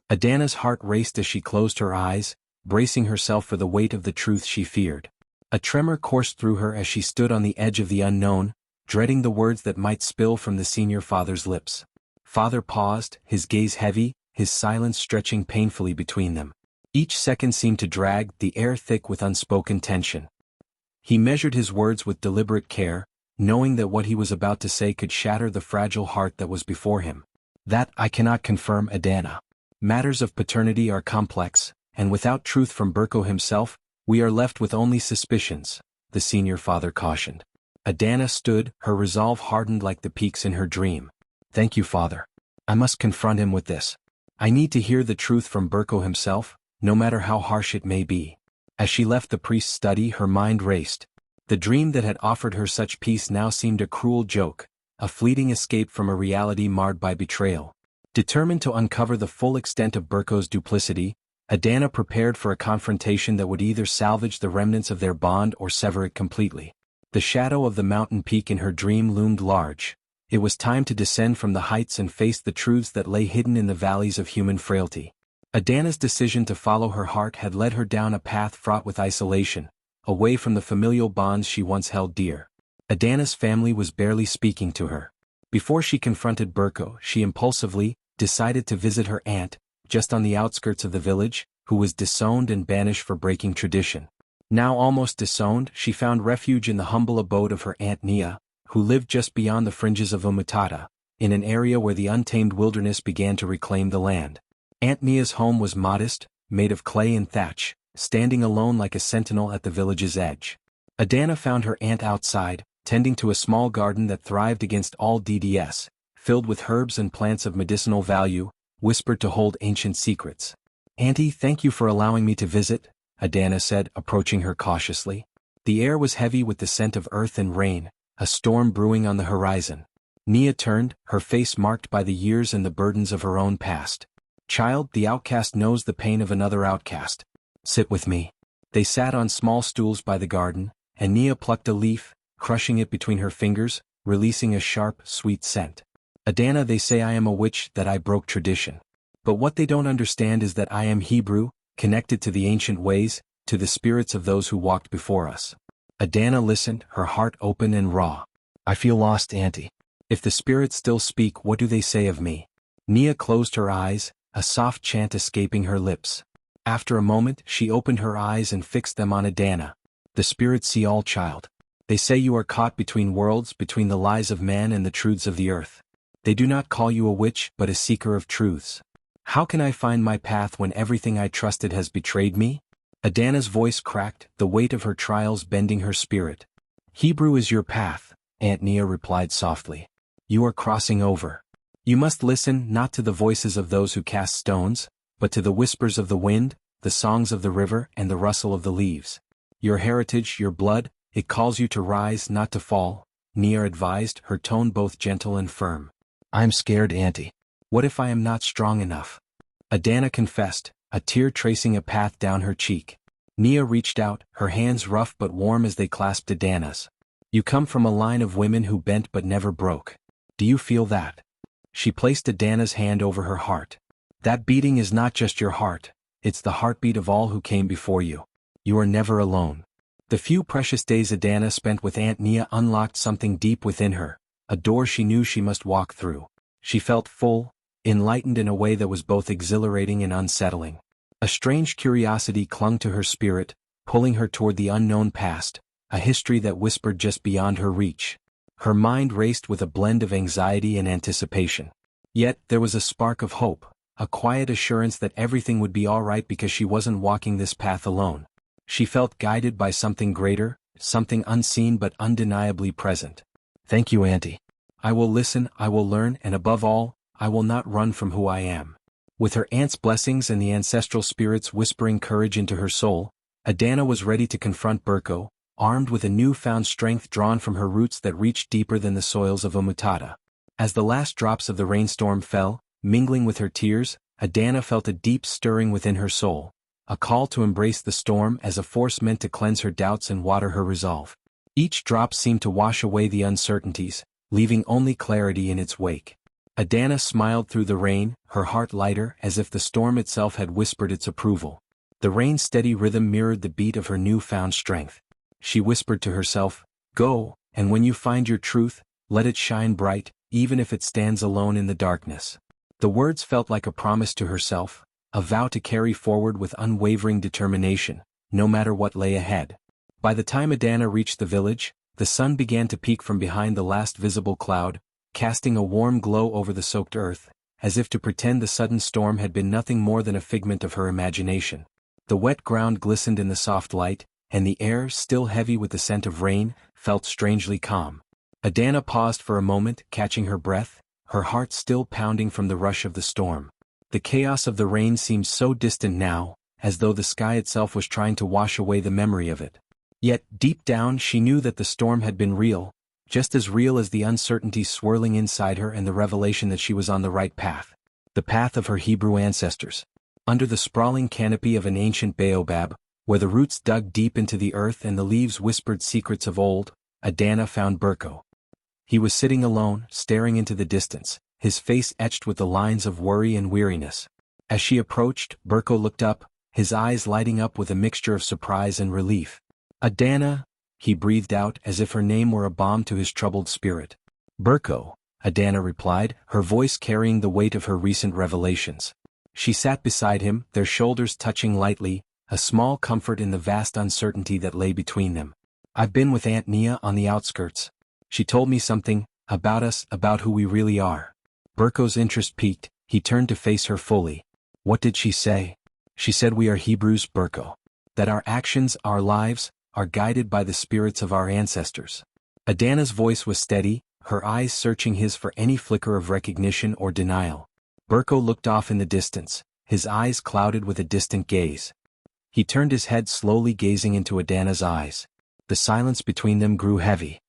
Adanna's heart raced as she closed her eyes, bracing herself for the weight of the truth she feared. A tremor coursed through her as she stood on the edge of the unknown, dreading the words that might spill from the senior father's lips. Father paused, his gaze heavy, his silence stretching painfully between them. Each second seemed to drag, the air thick with unspoken tension. He measured his words with deliberate care, knowing that what he was about to say could shatter the fragile heart that was before him. That I cannot confirm, Adanna. Matters of paternity are complex, and without truth from Berko himself, we are left with only suspicions, the senior father cautioned. Adanna stood, her resolve hardened like the peaks in her dream. Thank you, Father. I must confront him with this. I need to hear the truth from Berko himself, no matter how harsh it may be. As she left the priest's study, her mind raced. The dream that had offered her such peace now seemed a cruel joke, a fleeting escape from a reality marred by betrayal. Determined to uncover the full extent of Berko's duplicity, Adanna prepared for a confrontation that would either salvage the remnants of their bond or sever it completely. The shadow of the mountain peak in her dream loomed large. It was time to descend from the heights and face the truths that lay hidden in the valleys of human frailty. Adanna's decision to follow her heart had led her down a path fraught with isolation, away from the familial bonds she once held dear. Adanna's family was barely speaking to her. Before she confronted Berko, she impulsively decided to visit her aunt, just on the outskirts of the village, who was disowned and banished for breaking tradition. Now almost disowned, she found refuge in the humble abode of her Aunt Nia, who lived just beyond the fringes of Umutata, in an area where the untamed wilderness began to reclaim the land. Aunt Nia's home was modest, made of clay and thatch, standing alone like a sentinel at the village's edge. Adanna found her aunt outside, tending to a small garden that thrived against all DDS, filled with herbs and plants of medicinal value, whispered to hold ancient secrets. "Auntie, thank you for allowing me to visit," Adanna said, approaching her cautiously. The air was heavy with the scent of earth and rain, a storm brewing on the horizon. Nia turned, her face marked by the years and the burdens of her own past. "Child, the outcast knows the pain of another outcast. Sit with me." They sat on small stools by the garden, and Nia plucked a leaf, crushing it between her fingers, releasing a sharp, sweet scent. "Adanna, they say I am a witch, that I broke tradition. But what they don't understand is that I am Hebrew, connected to the ancient ways, to the spirits of those who walked before us." Adanna listened, her heart open and raw. "I feel lost, Auntie. If the spirits still speak, what do they say of me?" Nia closed her eyes, a soft chant escaping her lips. After a moment, she opened her eyes and fixed them on Adanna. "The spirits see all, child. They say you are caught between worlds, between the lies of man and the truths of the earth. They do not call you a witch, but a seeker of truths. How can I find my path when everything I trusted has betrayed me?" Adanna's voice cracked, the weight of her trials bending her spirit. "Hebrew is your path," Aunt Nia replied softly. "You are crossing over. You must listen not to the voices of those who cast stones, but to the whispers of the wind, the songs of the river, and the rustle of the leaves. Your heritage, your blood, it calls you to rise, not to fall," Nia advised, her tone both gentle and firm. "I'm scared, Auntie. What if I am not strong enough?" Adanna confessed, a tear tracing a path down her cheek. Nia reached out, her hands rough but warm as they clasped Adanna's. "You come from a line of women who bent but never broke. Do you feel that?" She placed Adanna's hand over her heart. "That beating is not just your heart, it's the heartbeat of all who came before you. You are never alone." The few precious days Adanna spent with Aunt Nia unlocked something deep within her, a door she knew she must walk through. She felt full, enlightened in a way that was both exhilarating and unsettling. A strange curiosity clung to her spirit, pulling her toward the unknown past, a history that whispered just beyond her reach. Her mind raced with a blend of anxiety and anticipation. Yet there was a spark of hope, a quiet assurance that everything would be all right because she wasn't walking this path alone. She felt guided by something greater, something unseen but undeniably present. "Thank you, Auntie. I will listen, I will learn, and above all, I will not run from who I am." With her aunt's blessings and the ancestral spirits whispering courage into her soul, Adanna was ready to confront Berko, armed with a newfound strength drawn from her roots that reached deeper than the soils of Umutata. As the last drops of the rainstorm fell, mingling with her tears, Adanna felt a deep stirring within her soul, a call to embrace the storm as a force meant to cleanse her doubts and water her resolve. Each drop seemed to wash away the uncertainties, leaving only clarity in its wake. Adanna smiled through the rain, her heart lighter as if the storm itself had whispered its approval. The rain's steady rhythm mirrored the beat of her newfound strength. She whispered to herself, "Go, and when you find your truth, let it shine bright, even if it stands alone in the darkness." The words felt like a promise to herself, a vow to carry forward with unwavering determination, no matter what lay ahead. By the time Adanna reached the village, the sun began to peek from behind the last visible cloud, casting a warm glow over the soaked earth, as if to pretend the sudden storm had been nothing more than a figment of her imagination. The wet ground glistened in the soft light, and the air, still heavy with the scent of rain, felt strangely calm. Adanna paused for a moment, catching her breath, her heart still pounding from the rush of the storm. The chaos of the rain seemed so distant now, as though the sky itself was trying to wash away the memory of it. Yet, deep down she knew that the storm had been real, just as real as the uncertainty swirling inside her and the revelation that she was on the right path. The path of her Hebrew ancestors. Under the sprawling canopy of an ancient baobab, where the roots dug deep into the earth and the leaves whispered secrets of old, Adanna found Berko. He was sitting alone, staring into the distance, his face etched with the lines of worry and weariness. As she approached, Berko looked up, his eyes lighting up with a mixture of surprise and relief. "Adanna," he breathed out as if her name were a balm to his troubled spirit. "Berko," Adanna replied, her voice carrying the weight of her recent revelations. She sat beside him, their shoulders touching lightly, a small comfort in the vast uncertainty that lay between them. "I've been with Aunt Nia on the outskirts. She told me something, about us, about who we really are." Berko's interest piqued, he turned to face her fully. "What did she say?" "She said we are Hebrews, Berko. That our actions, our lives, are guided by the spirits of our ancestors." Adanna's voice was steady, her eyes searching his for any flicker of recognition or denial. Berko looked off in the distance, his eyes clouded with a distant gaze. He turned his head slowly, gazing into Adanna's eyes. The silence between them grew heavy.